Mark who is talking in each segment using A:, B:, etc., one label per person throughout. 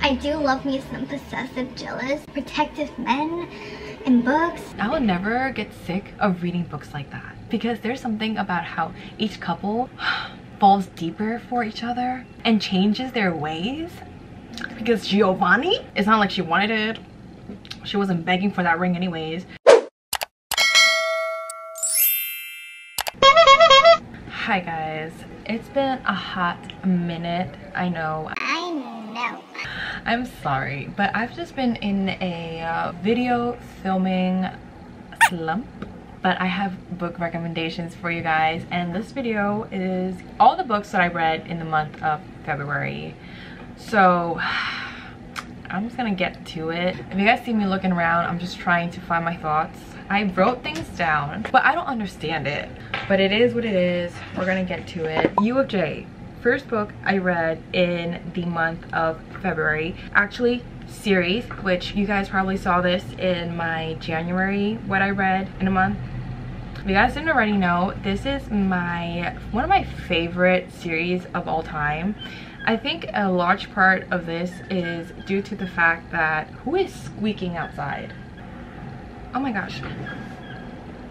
A: I do love me some possessive, jealous, protective men in books.
B: I will never get sick of reading books like that because there's something about how each couple falls deeper for each other and changes their ways. Because Giovanni, it's not like she wanted it. She wasn't begging for that ring anyways. Hi guys, it's been a hot minute. I know. I'm sorry, but I've just been in a video filming slump. But I have book recommendations for you guys, and this video is all the books that I read in the month of February. So I'm just gonna get to it. If you guys see me looking around, I'm just trying to find my thoughts. I wrote things down, but I don't understand it. But it is what it is. We're gonna get to it. UofJ, first book I read in the month of February. Actually, series, which you guys probably saw this in my January, what I read in a month. If you guys didn't already know, this is one of my favorite series of all time. I think a large part of this is due to the fact that who is squeaking outside? Oh my gosh.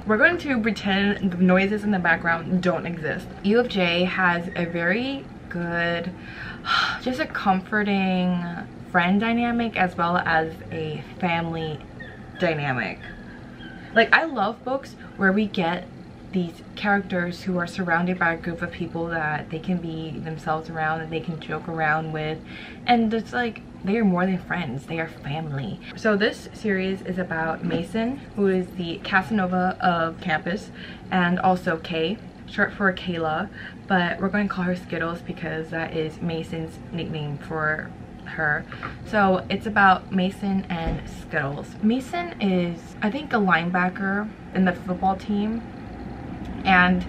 B: We're going to pretend the noises in the background don't exist. UofJ has a very good, just a comforting friend dynamic as well as a family dynamic. Like, I love books where we get these characters who are surrounded by a group of people that they can be themselves around and they can joke around with, and it's like they are more than friends, they are family. So this series is about Mason, who is the Casanova of campus, and also Kay, short for Kayla, but we're going to call her Skittles because that is Mason's nickname for her. So it's about Mason and Skittles. Mason is, I think, a linebacker in the football team, and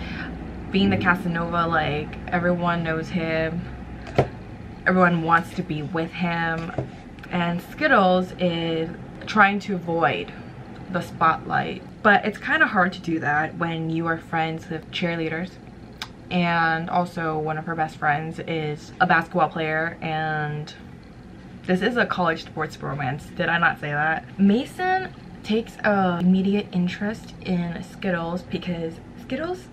B: being the Casanova, like, everyone knows him, everyone wants to be with him, and Skittles is trying to avoid the spotlight. But it's kind of hard to do that when you are friends with cheerleaders, and also one of her best friends is a basketball player, and this is a college sports romance. Did I not say that? Mason takes an immediate interest in Skittles because Skittles,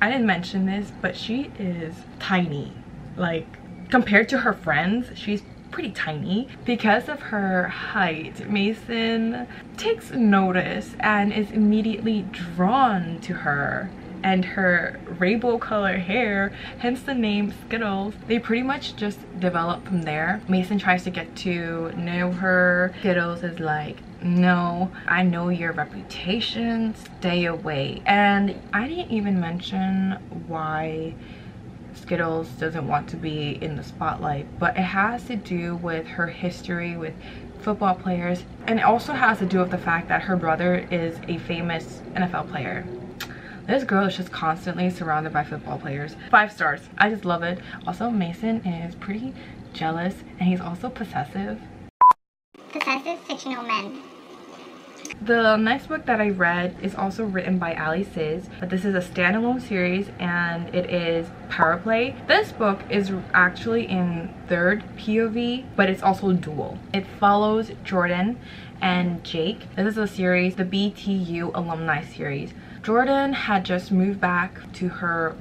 B: I didn't mention this, but she is tiny. Like, compared to her friends, she's pretty tiny. Because of her height, Mason takes notice and is immediately drawn to her. And her rainbow color hair, hence the name Skittles. They pretty much just develop from there. Mason tries to get to know her. Skittles is like, no, I know your reputation, stay away. And I didn't even mention why Skittles doesn't want to be in the spotlight, but it has to do with her history with football players, and it also has to do with the fact that her brother is a famous NFL player. This girl is just constantly surrounded by football players. 5 stars. I just love it. Also, Mason is pretty jealous, and he's also possessive.
A: Possessive fictional men.
B: The next book that I read is also written by Ali Siz, but this is a standalone series, and it is Power Play. This book is actually in 3rd POV, but it's also dual. It follows Jordan and Jake. This is a series, the BTU alumni series. Jordan had just moved back to her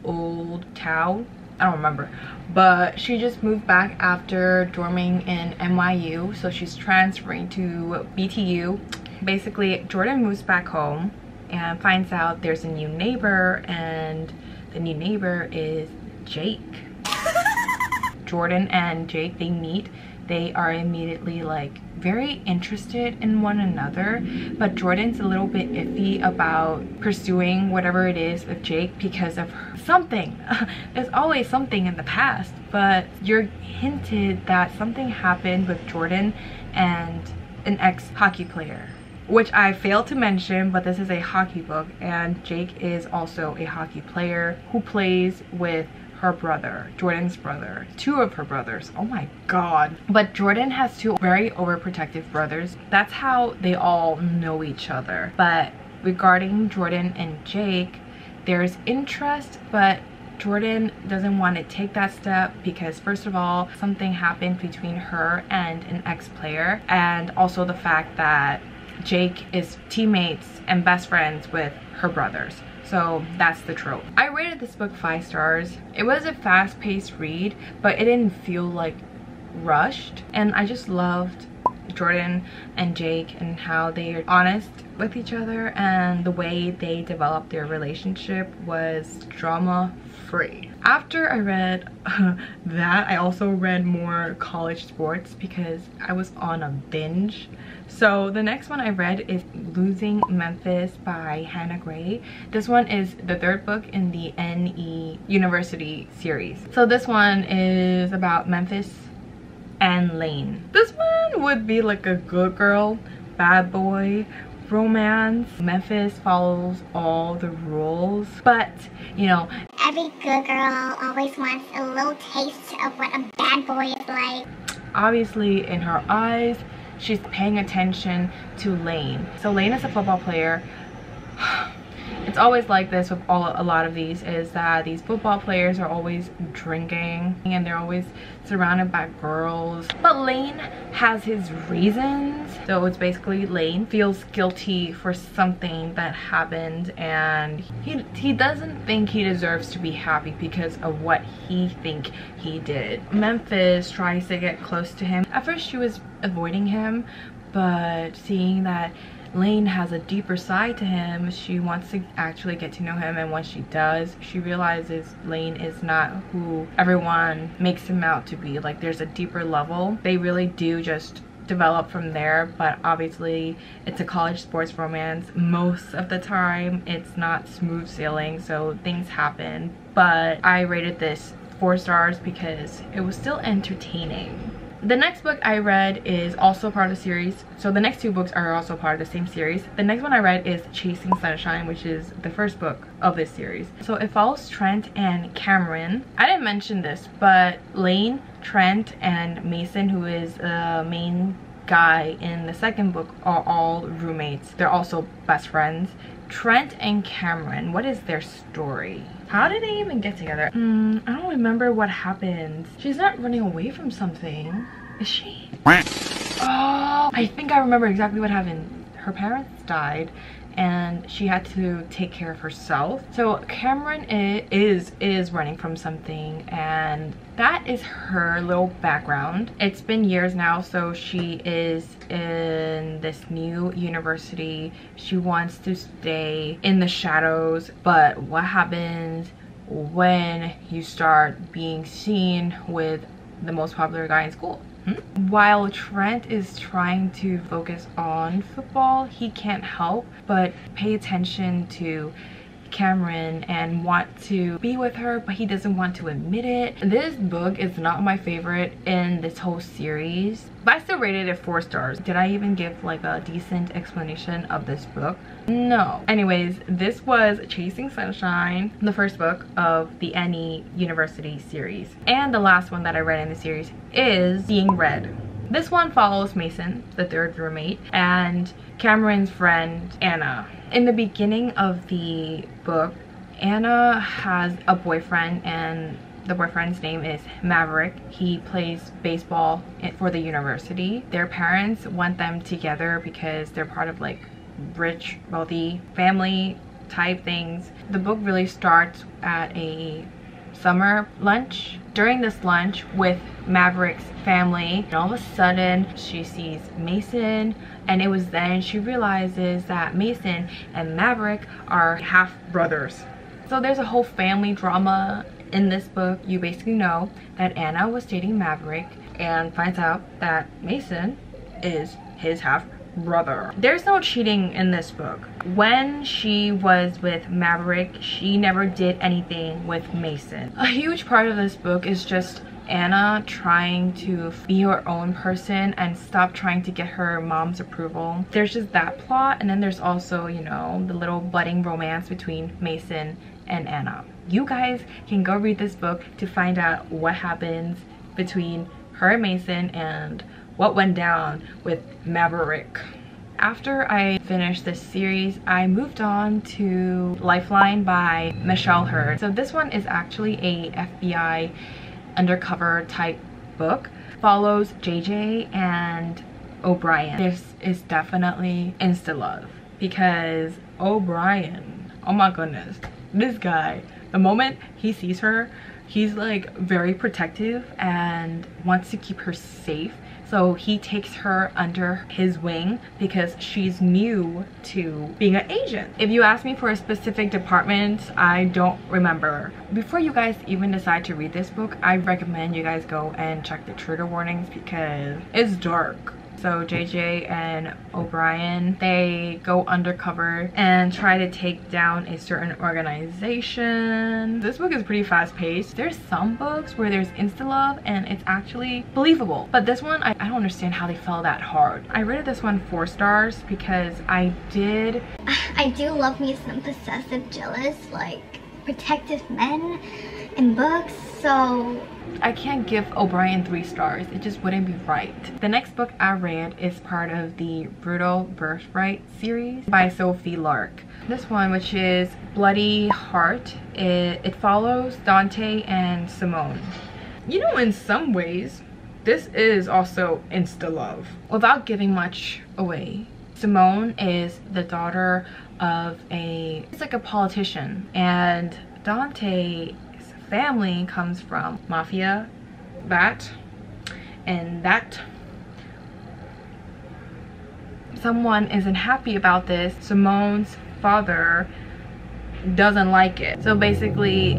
B: old town. I don't remember, but she just moved back after dorming in NYU, so she's transferring to BTU. Basically, Jordan moves back home and finds out there's a new neighbor, and the new neighbor is Jake. Jordan and Jake, they meet. They are immediately like very interested in one another, but Jordan's a little bit iffy about pursuing whatever it is with Jake because of something. There's always something in the past, but you're hinted that something happened with Jordan and an ex-hockey player, which I failed to mention, but this is a hockey book, and Jake is also a hockey player who plays with her brother, Jordan's brother, 2 of her brothers. Oh my god. But Jordan has 2 very overprotective brothers. That's how they all know each other. But regarding Jordan and Jake, there's interest, but Jordan doesn't want to take that step because first of all, something happened between her and an ex-player, and also the fact that Jake is teammates and best friends with her brothers. So that's the trope. I rated this book 5 stars. It was a fast-paced read, but it didn't feel like rushed, and I just loved Jordan and Jake and how they are honest with each other, and the way they developed their relationship was drama free. After I read that, I also read more college sports because I was on a binge. So the next one I read is Losing Memphis by Hannah Gray. This one is the 3rd book in the NE University series. So this one is about Memphis and Lane. This one would be like a good girl, bad boy romance. Memphis follows all the rules, but you know,
A: every good girl always wants a little taste of what a bad boy is like.
B: Obviously, in her eyes, she's paying attention to Lane. So Lane is a football player. It's always like this with a lot of these, is that these football players are always drinking and they're always surrounded by girls. But Lane has his reasons. So it's basically Lane feels guilty for something that happened, and he doesn't think he deserves to be happy because of what he think he did. Memphis tries to get close to him. At first she was avoiding him, but seeing that Lane has a deeper side to him, she wants to actually get to know him, and once she does, she realizes Lane is not who everyone makes him out to be. Like, there's a deeper level. They really do just develop from there, but obviously it's a college sports romance. Most of the time it's not smooth sailing, so things happen, but I rated this 4 stars because it was still entertaining. The next book I read is also part of the series. So the next 2 books are also part of the same series. The next one I read is Chasing Sunshine, which is the 1st book of this series. So it follows Trent and Cameron. I didn't mention this, but Lane, Trent, and Mason, who is the main guy in the 2nd book, are all roommates. They're also best friends. Trent and Cameron, what is their story? How did they even get together? I don't remember what happened. She's not running away from something, is she? Oh, I think I remember exactly what happened. Her parents died and she had to take care of herself. So Cameron is running from something, and that is her little background. It's been years now, so she is in this new university. She wants to stay in the shadows, but what happens when you start being seen with the most popular guy in school? While Trent is trying to focus on football, he can't help but pay attention to Cameron and want to be with her, but he doesn't want to admit it. This book is not my favorite in this whole series, but I still rated it 4 stars. Did I even give like a decent explanation of this book? No. Anyways, this was Chasing Sunshine, the 1st book of the NE University series. And the last one that I read in the series is Being Red. This one follows Mason, the 3rd roommate, and Cameron's friend Anna. In the beginning of the book, Anna has a boyfriend, and the boyfriend's name is Maverick. He plays baseball for the university. Their parents want them together because they're part of like rich, wealthy family type things. The book really starts at a summer lunch. During this lunch with Maverick's family, and all of a sudden she sees Mason, and it was then she realizes that Mason and Maverick are half brothers. So there's a whole family drama in this book. You basically know that Anna was dating Maverick and finds out that Mason is his half brother. There's no cheating in this book. When she was with Maverick, she never did anything with Mason. A huge part of this book is just Anna trying to be her own person and stop trying to get her mom's approval. There's just that plot, and then there's also, you know, the little budding romance between Mason and Anna. You guys can go read this book to find out what happens between her and Mason and what went down with Maverick. After I finished this series, I moved on to Lifeline by Michelle Hurd. So this one is actually a FBI undercover type book. Follows JJ and O'Brien. This is definitely insta-love because O'Brien, oh my goodness, this guy, the moment he sees her, he's like very protective and wants to keep her safe. So he takes her under his wing because she's new to being an agent. If you ask me for a specific department, I don't remember. Before you guys even decide to read this book, I recommend you guys go and check the trigger warnings because it's dark. So JJ and O'Brien, they go undercover and try to take down a certain organization. This book is pretty fast paced. There's some books where there's insta-love and it's actually believable. But this one, I don't understand how they fell that hard. I rated this one 4 stars because I do
A: love me some possessive, jealous, like protective men in books, so
B: I can't give O'Brien 3 stars. It just wouldn't be right. The next book I read is part of the Brutal Birthright series by Sophie Lark. This one, which is Bloody Heart, it follows Dante and Simone. You know, in some ways, this is also insta-love. Without giving much away, Simone is the daughter of he's like a politician, and Dante's family comes from mafia, and that someone isn't happy about this. Simone's father doesn't like it, so basically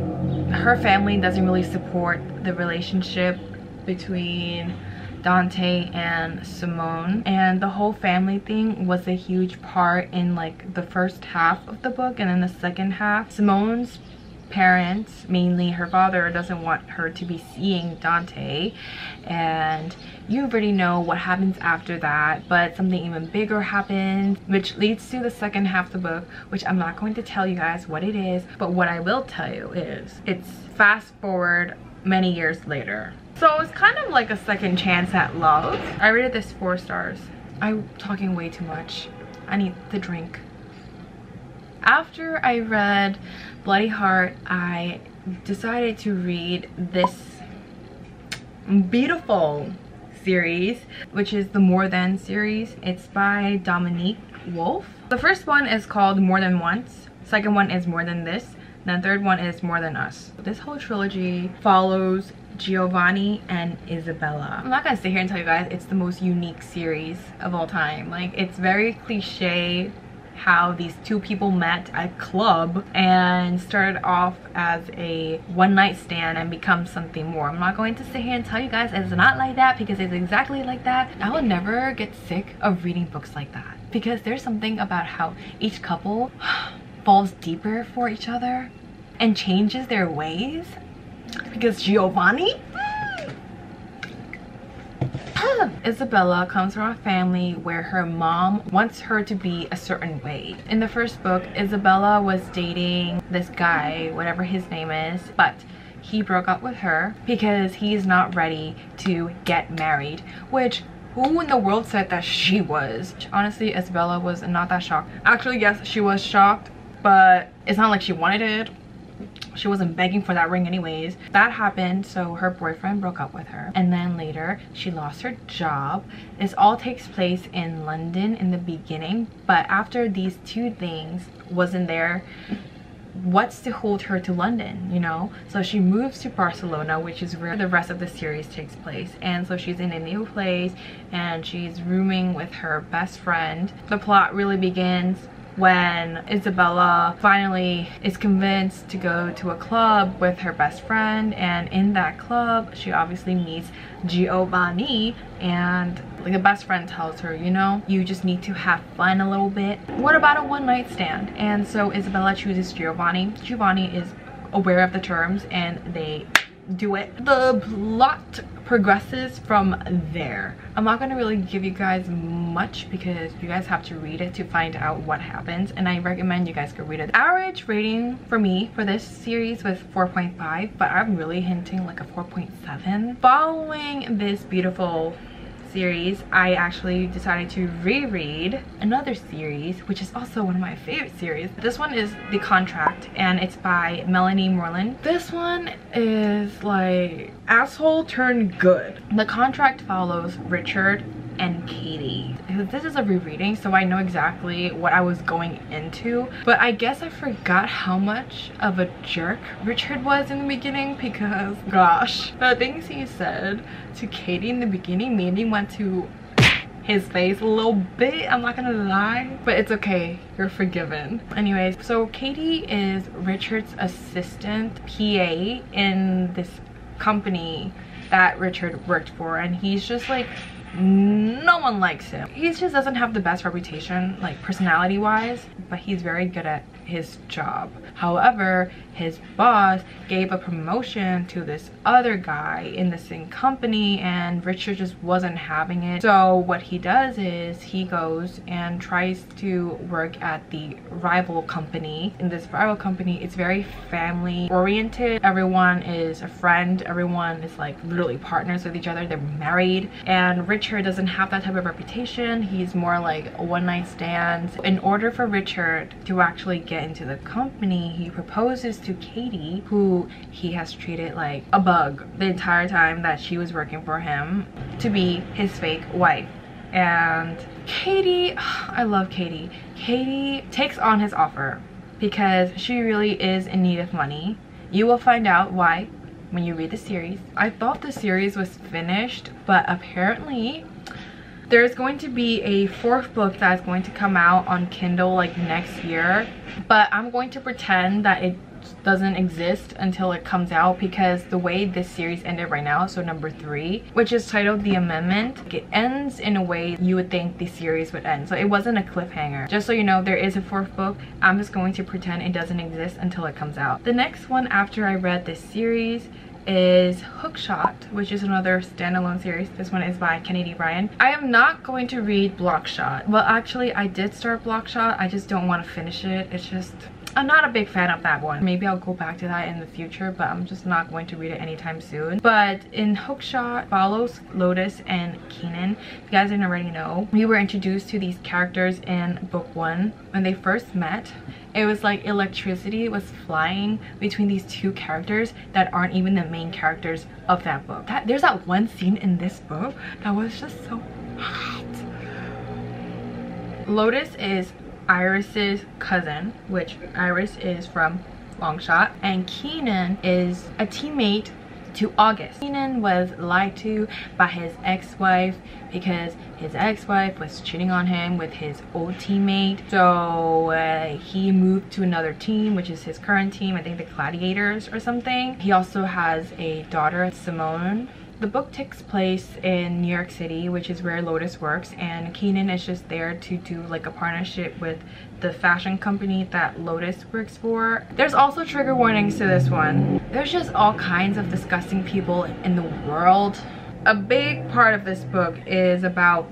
B: her family doesn't really support the relationship between Dante and Simone, and the whole family thing was a huge part in like the first half of the book. And in the second half, Simone's parents, mainly her father, doesn't want her to be seeing Dante, and you already know what happens after that. But something even bigger happens, which leads to the second half of the book, which I'm not going to tell you guys what it is, but what I will tell you is it's fast forward many years later. So it's kind of like a second chance at love. I rated this 4 stars. I'm talking way too much. I need the drink. After I read Bloody Heart, I decided to read this beautiful series, which is the More Than series. It's by Dominique Wolf. The first one is called More Than Once. Second one is More Than This. And the third one is More Than Us. This whole trilogy follows Giovanni and Isabella. I'm not gonna sit here and tell you guys it's the most unique series of all time. Like, it's very cliche how these two people met at a club and started off as a one-night stand and become something more. I'm not going to sit here and tell you guys it's not like that, because it's exactly like that. I will never get sick of reading books like that, because there's something about how each couple falls deeper for each other and changes their ways. Because Giovanni, Isabella comes from a family where her mom wants her to be a certain way. In the first book, Isabella was dating this guy, whatever his name is, but he broke up with her because he's not ready to get married, which who in the world said that she was? Honestly, Isabella was not that shocked. Actually, yes, she was shocked, but it's not like she wanted it. She wasn't begging for that ring anyways. That happened, so her boyfriend broke up with her, and then later she lost her job. This all takes place in London in the beginning, but after these two things wasn't there, what's to hold her to London, you know? So she moves to Barcelona, which is where the rest of the series takes place. And so she's in a new place and she's rooming with her best friend. The plot really begins when Isabella finally is convinced to go to a club with her best friend, and in that club she obviously meets Giovanni, and like the best friend tells her, you know, you just need to have fun a little bit. What about a one-night stand? And so Isabella chooses Giovanni. Giovanni is aware of the terms and they do it. The plot progresses from there. I'm not going to really give you guys much because you guys have to read it to find out what happens, and I recommend you guys go read it. Average rating for me for this series was 4.5, but I'm really hinting like a 4.7. Following this beautiful series, I actually decided to reread another series, which is also one of my favorite series. This one is The Contract, and it's by Melanie Moreland. This one is like asshole turned good. The Contract follows Richard and Katie. This is a rereading, so I know exactly what I was going into, but I guess I forgot how much of a jerk Richard was in the beginning, because gosh, the things he said to Katie in the beginning made me want to his face a little bit, I'm not gonna lie, but it's okay, you're forgiven. Anyways, so Katie is Richard's assistant PA in this company that Richard worked for, and he's just like, no one likes him. He just doesn't have the best reputation, like personality wise, but he's very good at his job. However, his boss gave a promotion to this other guy in the same company, and Richard just wasn't having it. So what he does is he goes and tries to work at the rival company. In this rival company, it's very family oriented. Everyone is a friend, everyone is like literally partners with each other, they're married, and Richard doesn't have that type of reputation. He's more like a one-night stand. In order for Richard to actually get into the company, he proposes to Katie, who he has treated like a bug the entire time that she was working for him, to be his fake wife. And Katie, I love Katie. Katie takes on his offer because she really is in need of money. You will find out why when you read the series. I thought the series was finished, but apparently there's going to be a 4th book that's going to come out on Kindle like next year, but I'm going to pretend that it doesn't exist until it comes out, because the way this series ended right now, so number 3, which is titled The Amendment, it ends in a way you would think the series would end. So it wasn't a cliffhanger. Just so you know, there is a 4th book. I'm just going to pretend it doesn't exist until it comes out. The next one after I read this series is Hookshot, which is another standalone series. This one is by Kennedy Bryan. I am not going to read Blockshot. Well, actually I did start Blockshot, I just don't want to finish it. It's just, I'm not a big fan of that one. Maybe I'll go back to that in the future, but I'm just not going to read it anytime soon. But in Hookshot follows Lotus and Keenan. If you guys didn't already know, we were introduced to these characters in book 1. When they first met, it was like electricity was flying between these two characters that aren't even the main characters of that book. There's that one scene in this book that was just so hot. Lotus is Iris's cousin, which Iris is from Longshot, and Keenan is a teammate to August. Keenan was lied to by his ex-wife because his ex-wife was cheating on him with his old teammate. So he moved to another team, which is his current team, I think the Gladiators or something. He also has a daughter, Simone. The book takes place in New York City, which is where Lotus works, and Keenan is just there to do like a partnership with the fashion company that Lotus works for. There's also trigger warnings to this one. There's just all kinds of disgusting people in the world. A big part of this book is about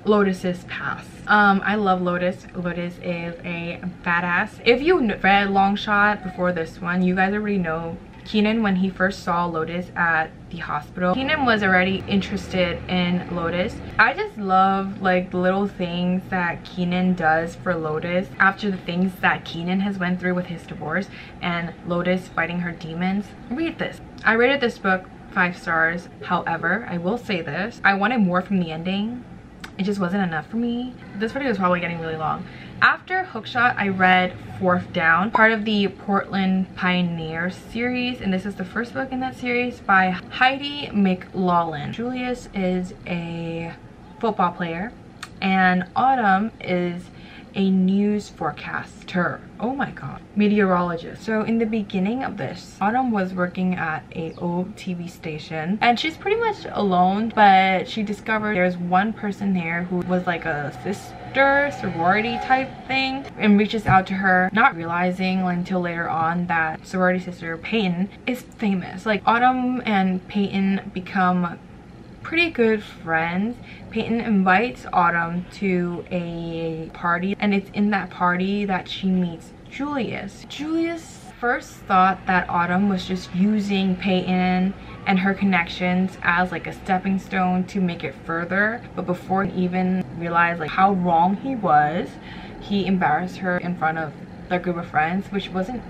B: Lotus's past. I love Lotus. Lotus is a badass. If you read Longshot before this one, you guys already know Keenan, when he first saw Lotus at the hospital, Keenan was already interested in Lotus. I just love like the little things that Keenan does for Lotus after the things that Keenan has went through with his divorce and Lotus fighting her demons. Read this. I rated this book 5 stars. However, I will say this, I wanted more from the ending. It just wasn't enough for me. This video is probably getting really long. After Hookshot, I read 4th Down, part of the Portland Pioneer series, and this is the first book in that series by Heidi McLaughlin. Julius is a football player, and Autumn is a news forecaster. Oh my god, meteorologist. So in the beginning of this, Autumn was working at a old TV station, and she's pretty much alone, but she discovered there's one person there who was like a sister sorority type thing, and reaches out to her, not realizing until later on that sorority sister Peyton is famous. Like Autumn and Peyton become pretty good friends. Peyton invites Autumn to a party, and it's in that party that she meets Julius. Julius first thought that Autumn was just using Peyton and her connections as like a stepping stone to make it further, but before he even realized like how wrong he was, he embarrassed her in front of their group of friends, which wasn't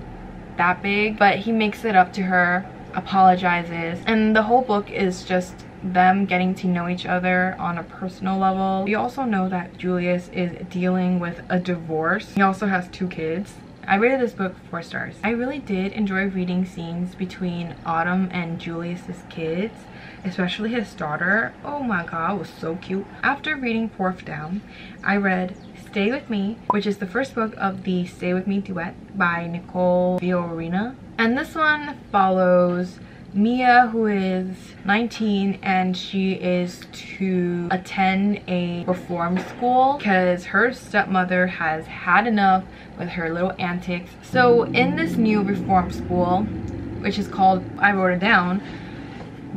B: that big, but he makes it up to her, apologizes, and the whole book is just them getting to know each other on a personal level. You also know that Julius is dealing with a divorce. He also has 2 kids. I rated this book 4 stars. I really did enjoy reading scenes between Autumn and Julius's kids, especially his daughter. Oh my god, it was so cute. After reading Fourth Down, I read Stay With Me, which is the first book of the Stay With Me duet by Nicole Fiorina. And this one follows Mia, who is 19, and she is to attend a reform school because her stepmother has had enough with her little antics. So in this new reform school, which is called, I wrote it down,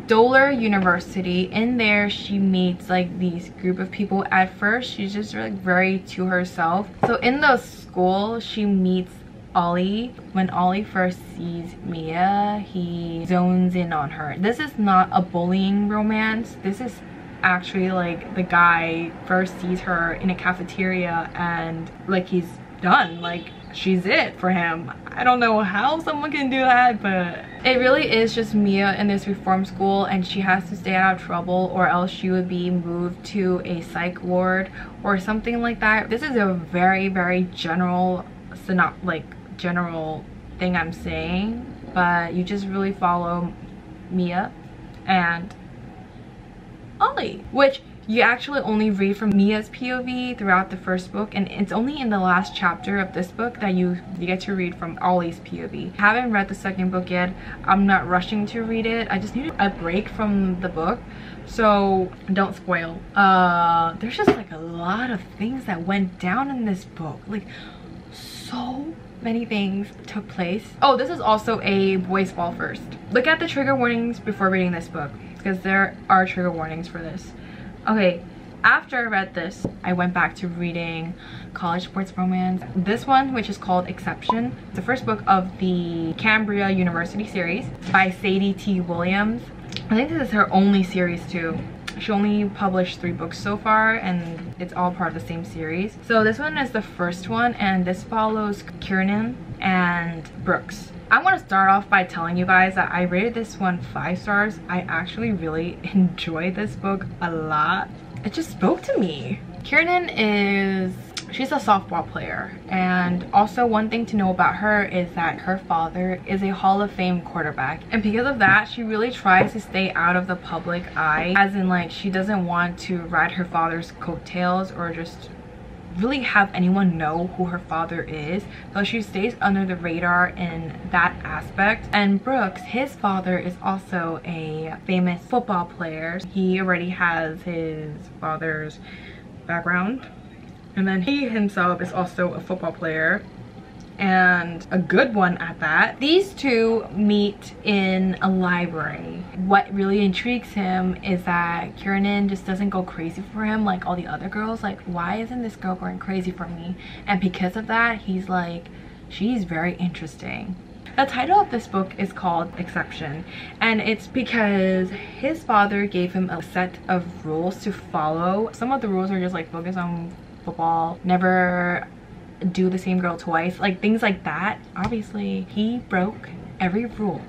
B: Doler University, in there she meets like these group of people. At first she's just like very to herself. So in the school she meets Ollie. When Ollie first sees Mia, he zones in on her. This is not a bullying romance. This is actually like the guy first sees her in a cafeteria and like he's done, like she's it for him. I don't know how someone can do that, but it really is just Mia in this reform school, and she has to stay out of trouble or else she would be moved to a psych ward or something like that. This is a very general general thing I'm saying, but you just really follow Mia and Ollie, which you actually only read from Mia's POV throughout the first book, and it's only in the last chapter of this book that you get to read from Ollie's POV. I haven't read the second book yet. I'm not rushing to read it. I just need a break from the book, so don't spoil. There's just like a lot of things that went down in this book. Like so many things took place. Oh, this is also a boys fall first. Look at the trigger warnings before reading this book, because there are trigger warnings for this. Okay, after I read this, I went back to reading college sports romance. This one, which is called Exception, the first book of the Cambria University series by Sadie T. Williams. I think this is her only series too. She only published 3 books so far, and it's all part of the same series. So this one is the first one, and this follows Kiernan and Brooks. I want to start off by telling you guys that I rated this one 5 stars. I actually really enjoyed this book a lot. It just spoke to me. Kiernan she's a softball player, and also one thing to know about her is that her father is a Hall of Fame quarterback, and because of that she really tries to stay out of the public eye, as in like she doesn't want to ride her father's coattails or just really have anyone know who her father is, so she stays under the radar in that aspect. And Brooks, his father is also a famous football player. He already has his father's background, and then he himself is also a football player, and a good one at that. These two meet in a library. What really intrigues him is that Kiernan just doesn't go crazy for him like all the other girls. Like, why isn't this girl going crazy for me? And because of that, he's like, she's very interesting. The title of this book is called Exception, and it's because his father gave him a set of rules to follow. Some of the rules are just like focus on football, never do the same girl twice, like things like that. Obviously he broke every rule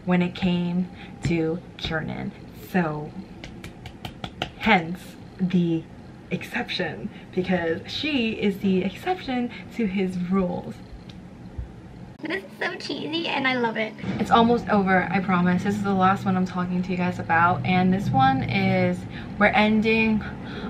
B: when it came to Kiernan, so hence the exception, because she is the exception to his rules.
A: This is so cheesy and I love it.
B: It's almost over, I promise. This is the last one I'm talking to you guys about, and this one is, we're ending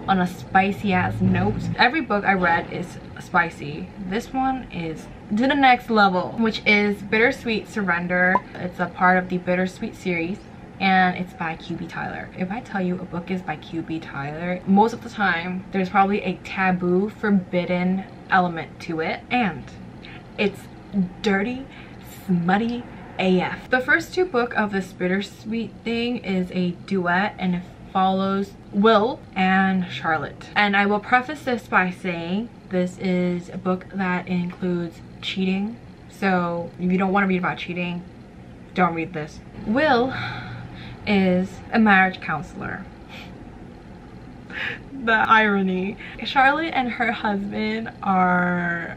B: on a spicy ass note. Every book I read is spicy. This one is to the next level, which is Bittersweet Surrender. It's a part of the Bittersweet series, and it's by QB Tyler. If I tell you a book is by QB Tyler, most of the time there's probably a taboo, forbidden element to it, and it's dirty, smutty AF. The first 2 books of this Bittersweet thing is a duet, and it follows Will and Charlotte. And I will preface this by saying this is a book that includes cheating, So if you don't want to read about cheating, don't read this. Will is a marriage counselor. The irony. Charlotte and her husband are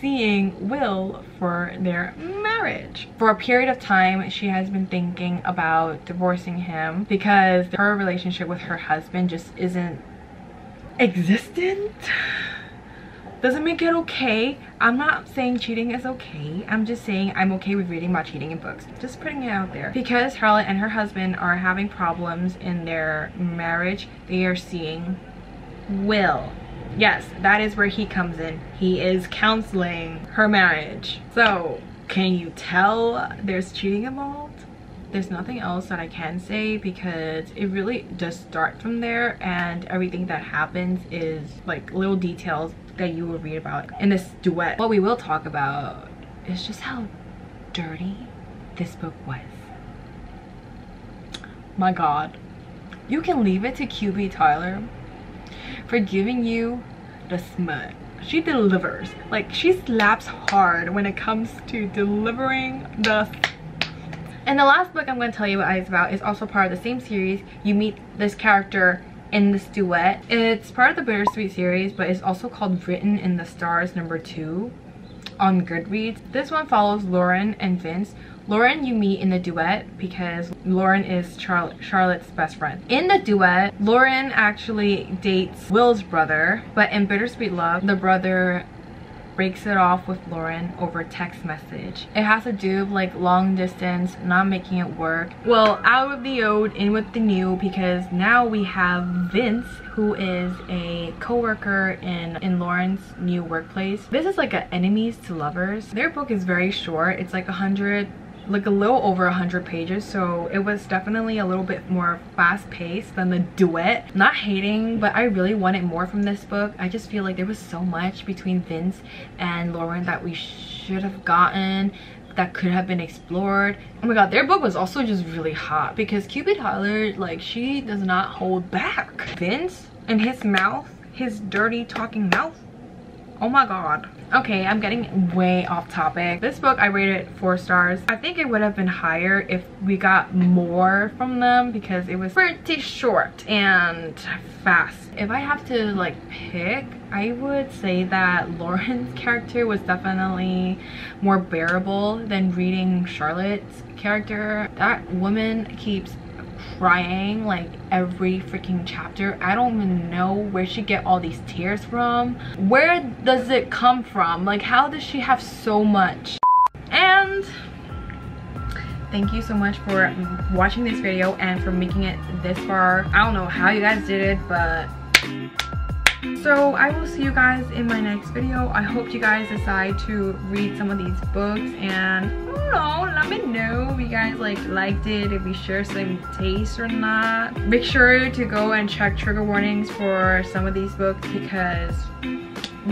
B: seeing Will for their marriage. For a period of time, she has been thinking about divorcing him because her relationship with her husband just isn't existent. Doesn't make it okay. I'm not saying cheating is okay. I'm just saying I'm okay with reading about cheating in books. Just putting it out there. Because Charlotte and her husband are having problems in their marriage, they are seeing Will. Yes, that is where he comes in. He is counseling her marriage. So, can you tell there's cheating involved? There's nothing else that I can say because it really does start from there, and everything that happens is like little details that you will read about in this duet. What we will talk about is just how dirty this book was. My god. You can leave it to QB Tyler for giving you the smut. She delivers. Like, she slaps hard when it comes to delivering the. And the last book I'm going to tell you what it's about is also part of the same series. You meet this character in this duet. It's part of the Bittersweet series, but it's also called Written in the Stars #2 on Goodreads. This one follows Lauren and Vince. Lauren you meet in the duet because Lauren is Charlotte's best friend. In the duet, Lauren actually dates Will's brother, but in Bittersweet Love, the brother breaks it off with Lauren over text message. It has to do with like long distance, not making it work. Well, out with the old, in with the new, because now we have Vince, who is a co-worker in Lauren's new workplace. This is like a enemies to lovers. Their book is very short. It's like a little over 100 pages, so it was definitely a little bit more fast-paced than the duet. Not hating, but I really wanted more from this book. I just feel like there was so much between Vince and Lauren that we should have gotten, that could have been explored. Oh my god, their book was also just really hot because QB Tyler, like, she does not hold back. Vince and his mouth, his dirty talking mouth, oh my god. Okay, I'm getting way off topic. This book I rated 4 stars. I think it would have been higher if we got more from them because it was pretty short and fast. If I have to like pick, I would say that Lauren's character was definitely more bearable than reading Charlotte's character. That woman keeps crying like every freaking chapter. I don't even know where she get all these tears from. Where does it come from? Like, how does she have so much? And thank you so much for watching this video and for making it this far. I don't know how you guys did it, but so I will see you guys in my next video. I hope you guys decide to read some of these books, and I don't know, let me know if you guys liked it, if you share some taste or not. Make sure to go and check trigger warnings for some of these books because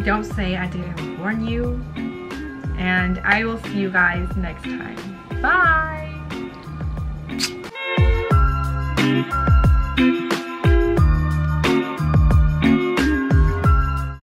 B: don't say I didn't warn you. And I will see you guys next time. Bye.